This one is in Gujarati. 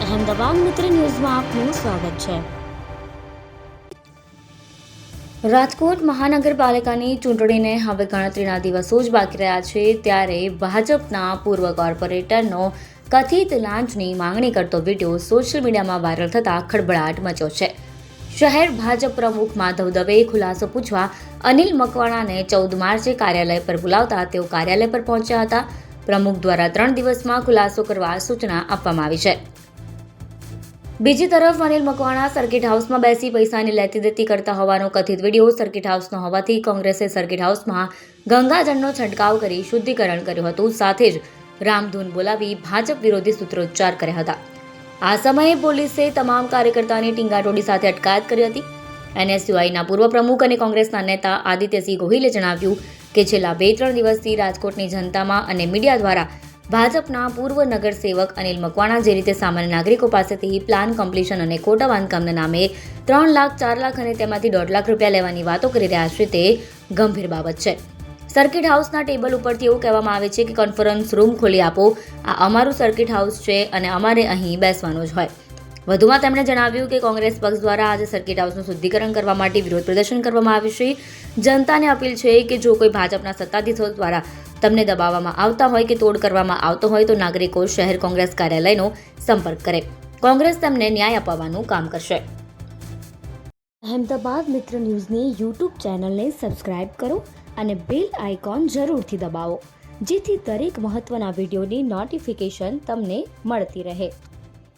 અહેમદાબાદ મિત્ર ન્યૂઝમાં આપનું સ્વાગત છે। રાજકોટ મહાનગરપાલિકાની ચૂંટણીને હવે ગણતરીના દિવસો જ બાકી રહ્યા છે, ત્યારે ભાજપના પૂર્વ કોર્પોરેટરનો કથિત લાંચની માંગણી કરતો વિડીયો સોશિયલ મીડિયામાં વાયરલ થતાં ખળભળાટ મચ્યો છે। શહેર ભાજપ પ્રમુખ માધવ દવેએ ખુલાસો પૂછવા અનિલ મકવાણાને 14 માર્ચે કાર્યાલય પર બોલાવતા તેઓ કાર્યાલય પર પહોંચ્યા હતા। પ્રમુખ દ્વારા 3 દિવસમાં ખુલાસો કરવા સૂચના આપવામાં આવી છે। બીજી તરફ અનિલ મકવાણા સર્કિટ હાઉસમાં બેસી પૈસાની લેતી દેતી કરતા હોવાનો કથિત વિડીયો સર્કિટ હાઉસનો હોવાથી કોંગ્રેસે સર્કિટ હાઉસમાં ગંગાજળનો છંટકાવ કરી શુદ્ધિકરણ કર્યું હતું, સાથે જ રામધૂન બોલાવી ભાજપ વિરોધી સૂત્રોચ્ચાર કર્યા હતા। આ સમયે પોલીસે તમામ કાર્યકર્તાઓની ટીંગાટોળી સાથે અટકાયત કરી હતી। એનએસયુઆઈના પૂર્વ પ્રમુખ અને કોંગ્રેસના નેતા આદિત્યસિંહ ગોહિલે જણાવ્યું કે છેલ્લા 2-3 દિવસથી રાજકોટની જનતામાં અને મીડિયા દ્વારા ભાજપના પૂર્વ નગરસેવક અનિલ મકવાણા જે રીતે સામાન્ય નાગરિકો પાસેથી પ્લાન કમ્પ્લીશન અને ખોટા બાંધકામના નામે 3 લાખ 4 લાખ અને તેમાંથી 1.5 લાખ રૂપિયા લેવાની વાતો કરી રહ્યા છે, તે ગંભીર બાબત છે। સર્કિટ હાઉસના ટેબલ ઉપરથી એવું કહેવામાં આવે છે કે કોન્ફરન્સ રૂમ ખોલી આપો, આ અમારું સર્કિટ હાઉસ છે અને અમારે અહીં બેસવાનું જ હોય। વધુમાં તેમણે જણાવ્યું કે કોંગ્રેસ પક્ષ દ્વારા આજે સર્કિટ હાઉસનું શુદ્ધિકરણ કરવા માટે વિરોધ પ્રદર્શન કરવામાં આવ્યું છે। જનતાને અપીલ છે કે જો કોઈ ભાજપના સત્તાધીશો દ્વારા તમને દબાવવામાં આવતા હોય કે તોડ કરવામાં આવતો હોય તો નાગરિકો શહેર કોંગ્રેસ કાર્યાલયનો સંપર્ક કરે। કોંગ્રેસ તેમને ન્યાય અપાવવાનું કામ કરશે। અહેમદાબાદ મિત્ર ન્યૂઝની યુટ્યુબ ચેનલને સબસ્ક્રાઇબ કરો અને બેલ આઇકોન જરૂરથી દબાવો, જેથી દરેક મહત્વના વિડીયોની નોટિફિકેશન તમને મળતી રહે।